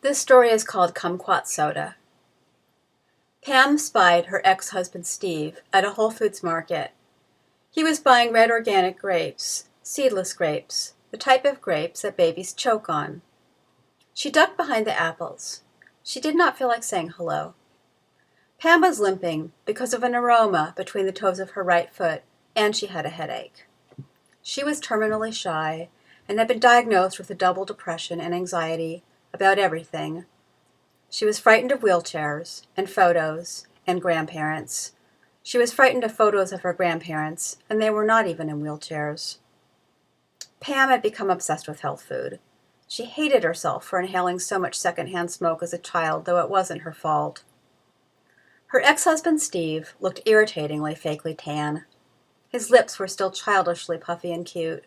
This story is called Kumquat Soda. Pam spied her ex-husband Steve at a Whole Foods market. He was buying red organic grapes, seedless grapes, the type of grapes that babies choke on. She ducked behind the apples. She did not feel like saying hello. Pam was limping because of an aroma between the toes of her right foot, and she had a headache. She was terminally shy and had been diagnosed with a double depression and anxiety about everything. She was frightened of wheelchairs and photos and grandparents. She was frightened of photos of her grandparents, and they were not even in wheelchairs. Pam had become obsessed with health food. She hated herself for inhaling so much secondhand smoke as a child, though it wasn't her fault. Her ex-husband Steve looked irritatingly fakely tan. His lips were still childishly puffy and cute.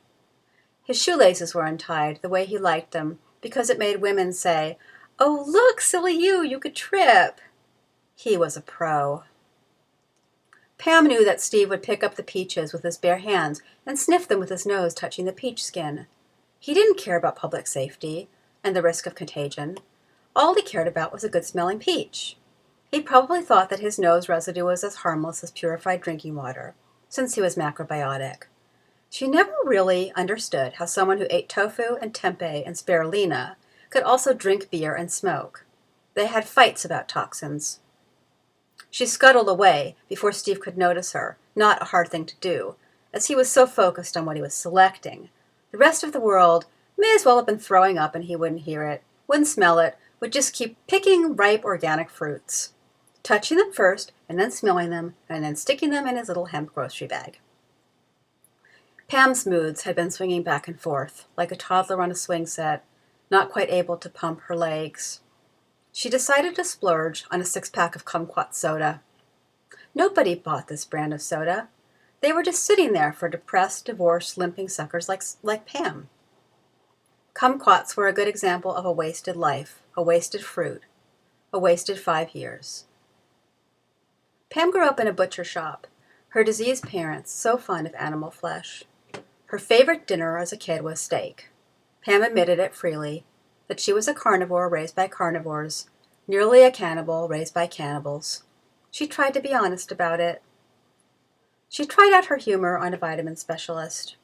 His shoelaces were untied the way he liked them, because it made women say, "Oh, look, silly you could trip." He was a pro. Pam knew that Steve would pick up the peaches with his bare hands and sniff them with his nose touching the peach skin. He didn't care about public safety and the risk of contagion. All he cared about was a good-smelling peach. He probably thought that his nose residue was as harmless as purified drinking water, since he was macrobiotic. She never really understood how someone who ate tofu and tempeh and spirulina could also drink beer and smoke. They had fights about toxins. She scuttled away before Steve could notice her, not a hard thing to do, as he was so focused on what he was selecting. The rest of the world may as well have been throwing up and he wouldn't hear it, wouldn't smell it, would just keep picking ripe organic fruits, touching them first and then smelling them and then sticking them in his little hemp grocery bag. Pam's moods had been swinging back and forth, like a toddler on a swing set, not quite able to pump her legs. She decided to splurge on a 6-pack of Kumquat Soda. Nobody bought this brand of soda. They were just sitting there for depressed, divorced, limping suckers like Pam. Kumquats were a good example of a wasted life, a wasted fruit, a wasted 5 years. Pam grew up in a butcher shop, her diseased parents so fond of animal flesh. Her favorite dinner as a kid was steak. Pam admitted it freely, that she was a carnivore raised by carnivores, nearly a cannibal raised by cannibals. She tried to be honest about it. She tried out her humor on a vitamin specialist.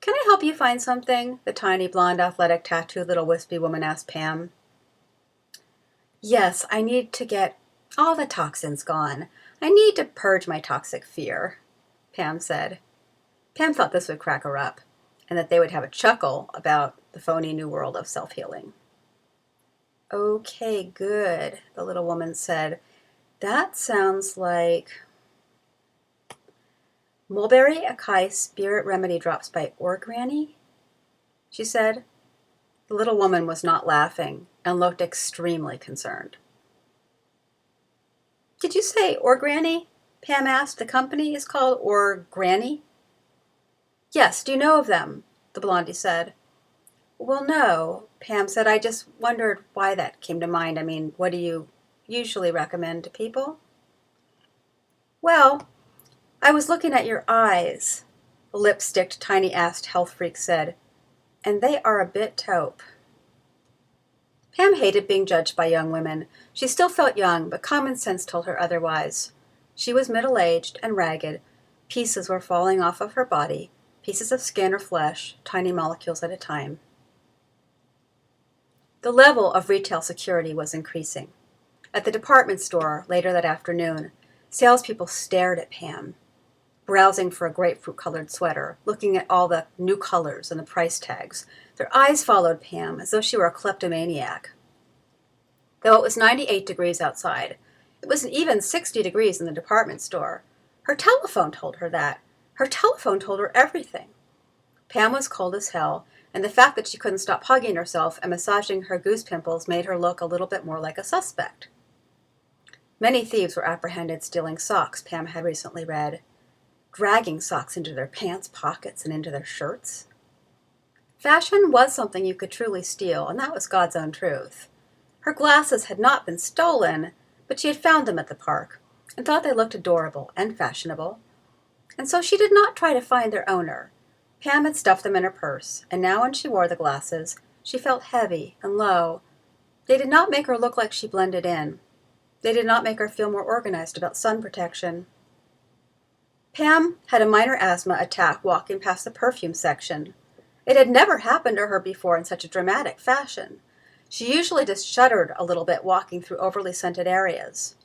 "Can I help you find something?" the tiny, blonde, athletic, tattooed little wispy woman asked Pam. "Yes, I need to get all the toxins gone. I need to purge my toxic fear," Pam said. Pam thought this would crack her up, and that they would have a chuckle about the phony new world of self-healing. "Okay, good," the little woman said. "That sounds like Mulberry Acai Spirit Remedy Drops by Orgranny," she said. The little woman was not laughing and looked extremely concerned. "Did you say Orgranny?" Pam asked. "The company is called Orgranny?" "Yes, do you know of them?" the blondie said. "Well, no," Pam said. "I just wondered why that came to mind. I mean, what do you usually recommend to people?" "Well, I was looking at your eyes," the lipsticked, tiny-assed health freak said, "and they are a bit taupe." Pam hated being judged by young women. She still felt young, but common sense told her otherwise. She was middle-aged and ragged. Pieces were falling off of her body, pieces of skin or flesh, tiny molecules at a time. The level of retail security was increasing. At the department store later that afternoon, salespeople stared at Pam, browsing for a grapefruit-colored sweater, looking at all the new colors and the price tags. Their eyes followed Pam as though she were a kleptomaniac. Though it was 98 degrees outside, it was an even 60 degrees in the department store. Her telephone told her that. Her telephone told her everything. Pam was cold as hell, and the fact that she couldn't stop hugging herself and massaging her goose pimples made her look a little bit more like a suspect. Many thieves were apprehended stealing socks, Pam had recently read, dragging socks into their pants pockets and into their shirts. Fashion was something you could truly steal, and that was God's own truth. Her glasses had not been stolen, but she had found them at the park and thought they looked adorable and fashionable. And so she did not try to find their owner. Pam had stuffed them in her purse, and now when she wore the glasses, she felt heavy and low, They did not make her look like she blended in. They did not make her feel more organized about sun protection. Pam had a minor asthma attack walking past the perfume section. It had never happened to her before in such a dramatic fashion. She usually just shuddered a little bit walking through overly scented areas.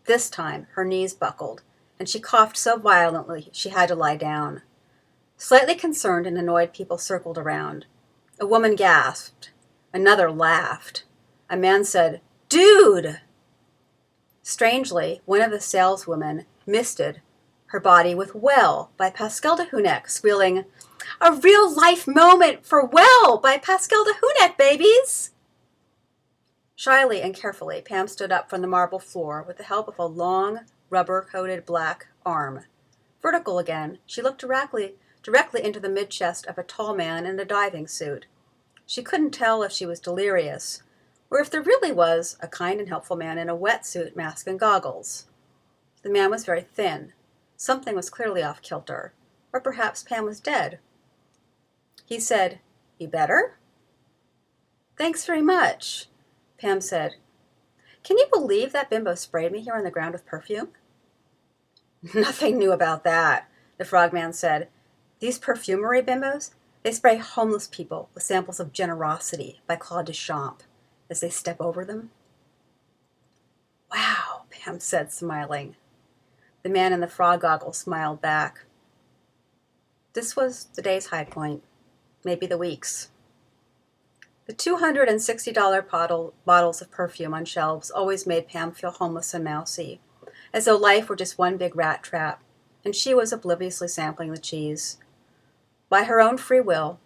This time, her knees buckled, and she coughed so violently she had to lie down. Slightly concerned and annoyed people circled around. A woman gasped. Another laughed. A man said, "Dude!" Strangely, one of the saleswomen misted her body with Well by Pascal de Hoonec, squealing, "A real-life moment for Well by Pascal de Hoonec, babies!" Shyly and carefully, Pam stood up from the marble floor with the help of a long, rubber-coated black arm. Vertical again, she looked directly into the mid-chest of a tall man in a diving suit. She couldn't tell if she was delirious, or if there really was a kind and helpful man in a wetsuit, mask, and goggles. The man was very thin. Something was clearly off-kilter, or perhaps Pam was dead. He said, "You better?" "Thanks very much," Pam said. "Can you believe that bimbo sprayed me here on the ground with perfume?" "Nothing new about that," the frogman said. "These perfumery bimbos, they spray homeless people with samples of generosity by Claude Deschamps as they step over them." "Wow," Pam said, smiling. The man in the frog goggles smiled back. This was the day's high point, maybe the week's. The $260 bottles of perfume on shelves always made Pam feel homeless and mousy, as though life were just one big rat trap, and she was obliviously sampling the cheese. By her own free will,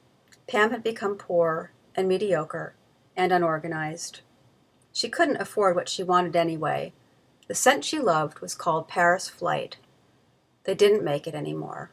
Pam had become poor and mediocre and unorganized. She couldn't afford what she wanted anyway. The scent she loved was called Paris Flight. They didn't make it anymore.